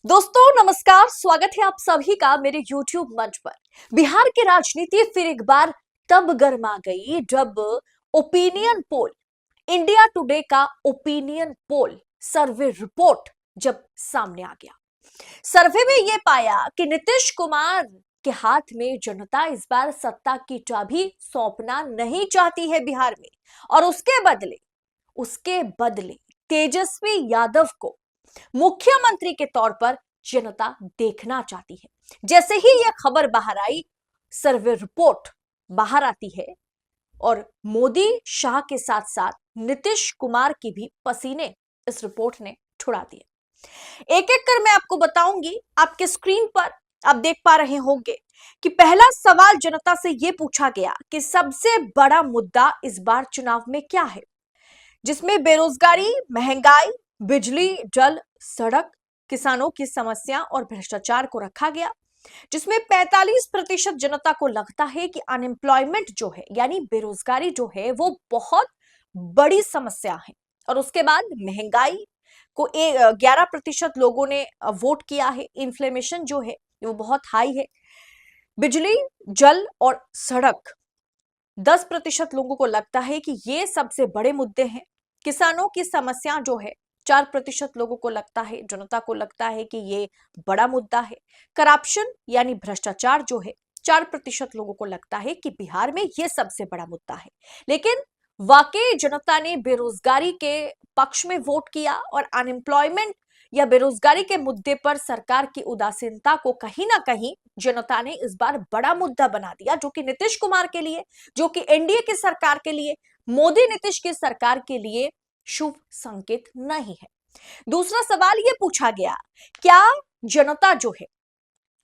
दोस्तों नमस्कार, स्वागत है आप सभी का मेरे YouTube मंच पर। बिहार की राजनीति फिर एक बार तब गर्मा गई जब ओपिनियन पोल, इंडिया टुडे का ओपिनियन पोल सर्वे रिपोर्ट जब सामने आ गया। सर्वे में यह पाया कि नीतीश कुमार के हाथ में जनता इस बार सत्ता की चाबी सौंपना नहीं चाहती है बिहार में, और उसके बदले तेजस्वी यादव को मुख्यमंत्री के तौर पर जनता देखना चाहती है। जैसे ही यह खबर बाहर आई, सर्वे रिपोर्ट बाहर आती है और मोदी शाह के साथ साथ नीतीश कुमार की भी पसीने इस रिपोर्ट ने छुड़ा दिए। एक एक कर मैं आपको बताऊंगी। आपके स्क्रीन पर आप देख पा रहे होंगे कि पहला सवाल जनता से यह पूछा गया कि सबसे बड़ा मुद्दा इस बार चुनाव में क्या है, जिसमें बेरोजगारी, महंगाई, बिजली, जल, सड़क, किसानों की समस्या और भ्रष्टाचार को रखा गया, जिसमें 45% जनता को लगता है कि अनएम्प्लॉयमेंट जो है यानी बेरोजगारी जो है वो बहुत बड़ी समस्या है। और उसके बाद महंगाई को 11% लोगों ने वोट किया है। इन्फ्लेमेशन जो है वो बहुत हाई है। बिजली, जल और सड़क 10% लोगों को लगता है कि ये सबसे बड़े मुद्दे हैं। किसानों की समस्या जो है 4% लोगों को लगता है, जनता को लगता है कि ये बड़ा मुद्दा है। करप्शन यानी भ्रष्टाचार जो है 4% लोगों को लगता है कि बिहार में ये सबसे बड़ा मुद्दा है। लेकिन वाकई जनता ने बेरोजगारी के पक्ष में वोट किया और अनएम्प्लॉयमेंट या बेरोजगारी के मुद्दे पर सरकार की उदासीनता को कहीं ना कहीं जनता ने इस बार बड़ा मुद्दा बना दिया, जो कि नीतीश कुमार के लिए, जो कि एनडीए की सरकार के लिए, मोदी नीतीश की सरकार के लिए शुभ संकेत नहीं है। दूसरा सवाल यह पूछा गया, क्या जनता जो है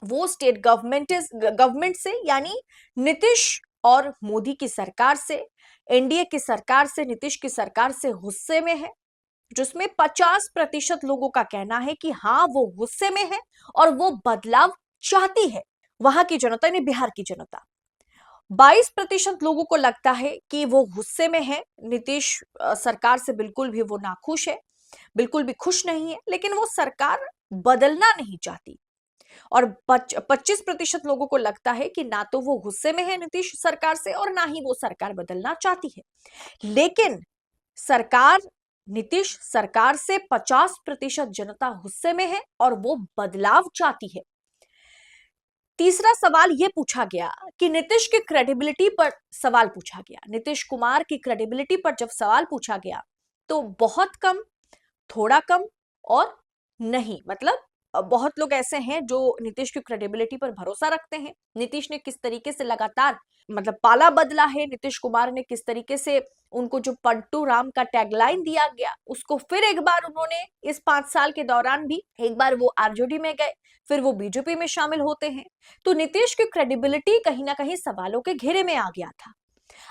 वो स्टेट गवर्नमेंट से यानी नीतीश और मोदी की सरकार से, एनडीए की सरकार से, नीतीश की सरकार से गुस्से में है? जिसमें 50% लोगों का कहना है कि हाँ वो गुस्से में है और वो बदलाव चाहती है। वहां की जनता ने, बिहार की जनता 22% लोगों को लगता है कि वो गुस्से में है, नीतीश सरकार से बिल्कुल भी वो नाखुश है, बिल्कुल भी खुश नहीं है, लेकिन वो सरकार बदलना नहीं चाहती। और 25% लोगों को लगता है कि ना तो वो गुस्से में है नीतीश सरकार से और ना ही वो सरकार बदलना चाहती है। लेकिन सरकार, नीतीश सरकार से 50% जनता गुस्से में है और वो बदलाव चाहती है। तीसरा सवाल यह पूछा गया कि नीतीश की क्रेडिबिलिटी पर सवाल पूछा गया। नीतीश कुमार की क्रेडिबिलिटी पर जब सवाल पूछा गया तो बहुत कम, थोड़ा कम और नहीं, मतलब बहुत लोग ऐसे हैं जो नीतीश की क्रेडिबिलिटी पर भरोसा रखते हैं। नीतीश ने किस तरीके से लगातार मतलब पाला बदला है, नीतीश कुमार ने किस तरीके से उनको जो पलटू राम का टैगलाइन दिया गया उसको फिर एक बार उन्होंने इस 5 साल के दौरान भी एक बार वो आरजेडी में गए, फिर वो बीजेपी में शामिल होते हैं। तो नीतीश की क्रेडिबिलिटी कहीं ना कहीं सवालों के घेरे में आ गया था।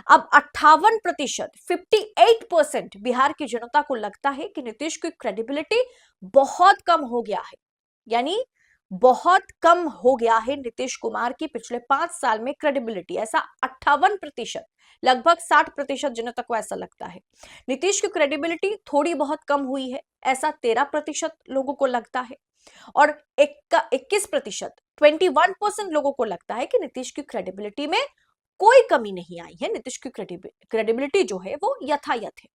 अब 58%, 58% बिहार की जनता को लगता है कि नीतीश की क्रेडिबिलिटी बहुत कम हो गया है, यानी बहुत कम हो गया है नीतीश कुमार की पिछले 5 साल में क्रेडिबिलिटी। ऐसा 58%, लगभग 60% जनता को ऐसा लगता है। नीतीश की क्रेडिबिलिटी थोड़ी बहुत कम हुई है, ऐसा 13% लोगों को लगता है। और 21%, 21% लोगों को लगता है कि नीतीश की क्रेडिबिलिटी में कोई कमी नहीं आई है, नीतीश की क्रेडिबिलिटी जो है वो यथायथ है।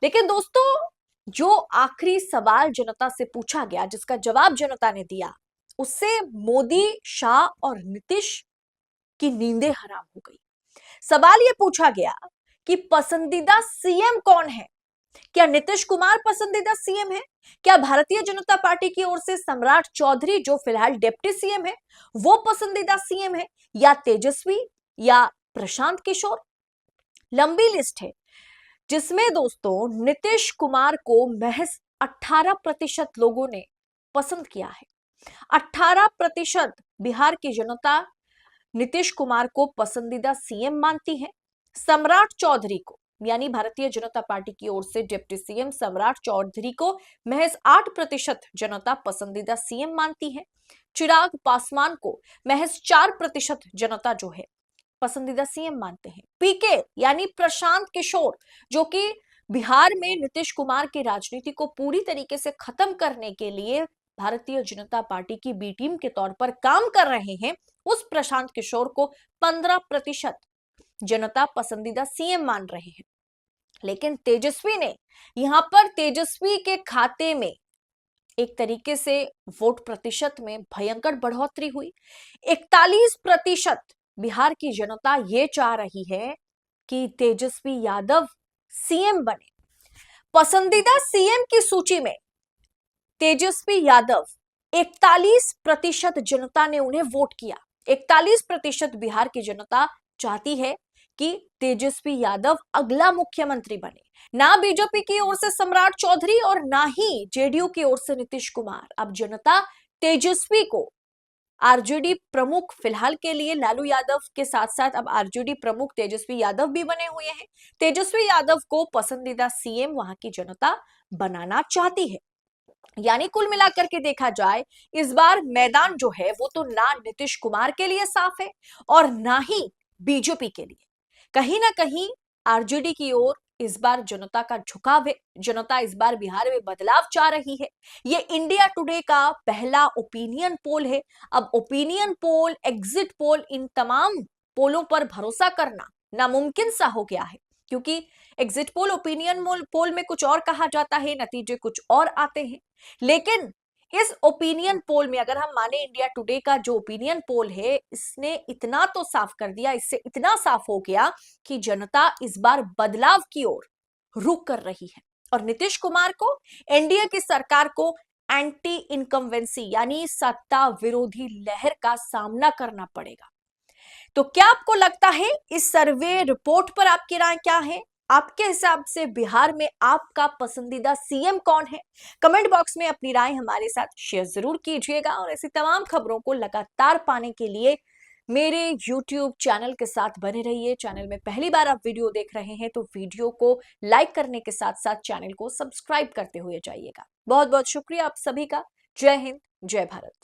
लेकिन दोस्तों, जो आखिरी सवाल जनता से पूछा गया, जिसका जवाब जनता ने दिया, उससे मोदी, शाह और नीतीश की नींदें हराम हो गई। सवाल यह पूछा गया कि पसंदीदा सीएम कौन है? क्या नीतीश कुमार पसंदीदा सीएम है? क्या भारतीय जनता पार्टी की ओर से सम्राट चौधरी, जो फिलहाल डिप्टी सीएम है, वो पसंदीदा सीएम है, या तेजस्वी, या प्रशांत किशोर? लंबी लिस्ट है, जिसमें दोस्तों नीतीश कुमार को महज 18% लोगों ने पसंद किया है। 18% बिहार की जनता नीतीश कुमार को पसंदीदा सीएम मानती है। सम्राट चौधरी को, यानी भारतीय जनता पार्टी की ओर से डिप्टी सीएम सम्राट चौधरी को महज 8% जनता पसंदीदा सीएम मानती है। चिराग पासवान को महज 4% जनता जो है पसंदीदा सीएम मानते हैं। पीके यानी प्रशांत किशोर, जो कि बिहार में नीतीश कुमार की राजनीति को पूरी तरीके से खत्म करने के लिए भारतीय जनता पार्टी की बी टीम के तौर पर काम कर रहे हैं, उस प्रशांत किशोर को 15% जनता पसंदीदा सीएम मान रहे हैं। लेकिन तेजस्वी ने यहां पर तेजस्वी के खाते में एक तरीके से वोट प्रतिशत में भयंकर बढ़ोतरी हुई। 41% बिहार की जनता ये चाह रही है कि तेजस्वी यादव सीएम बने। पसंदीदा सीएम की सूची में तेजस्वी यादव 41% जनता ने उन्हें वोट किया। 41% बिहार की जनता चाहती है कि तेजस्वी यादव अगला मुख्यमंत्री बने। ना बीजेपी की ओर से सम्राट चौधरी और ना ही जेडीयू की ओर से नीतीश कुमार। अब जनता तेजस्वी को, आरजेडी प्रमुख फिलहाल के लिए लालू यादव के साथ साथ अब आरजेडी प्रमुख तेजस्वी यादव भी बने हुए हैं। तेजस्वी यादव को पसंदीदा सीएम वहां की जनता बनाना चाहती है। यानी कुल मिलाकर के देखा जाए, इस बार मैदान जो है वो तो ना नीतीश कुमार के लिए साफ है और ना ही बीजेपी के लिए। कहीं ना कहीं आरजेडी की ओर इस बार जनता का झुकाव है। जनता इस बार बिहार में बदलाव चाह रही है। ये इंडिया टुडे का पहला ओपिनियन पोल है। अब ओपिनियन पोल, एग्जिट पोल, इन तमाम पोलों पर भरोसा करना नामुमकिन सा हो गया है, क्योंकि एग्जिट पोल, ओपिनियन पोल में कुछ और कहा जाता है, नतीजे कुछ और आते हैं। लेकिन इस ओपिनियन पोल में अगर हम माने इंडिया टुडे का जो ओपिनियन पोल है, इसने इतना तो साफ कर दिया, इससे इतना साफ हो गया कि जनता इस बार बदलाव की ओर रुख कर रही है और नीतीश कुमार को, एनडीए की सरकार को एंटी इनकम्बेंसी यानी सत्ता विरोधी लहर का सामना करना पड़ेगा। तो क्या आपको लगता है, इस सर्वे रिपोर्ट पर आपकी राय क्या है? आपके हिसाब से बिहार में आपका पसंदीदा सीएम कौन है? कमेंट बॉक्स में अपनी राय हमारे साथ शेयर जरूर कीजिएगा और ऐसी तमाम खबरों को लगातार पाने के लिए मेरे YouTube चैनल के साथ बने रहिए। चैनल में पहली बार आप वीडियो देख रहे हैं तो वीडियो को लाइक करने के साथ साथ चैनल को सब्सक्राइब करते हुए जाइएगा। बहुत बहुत शुक्रिया आप सभी का। जय हिंद, जय भारत।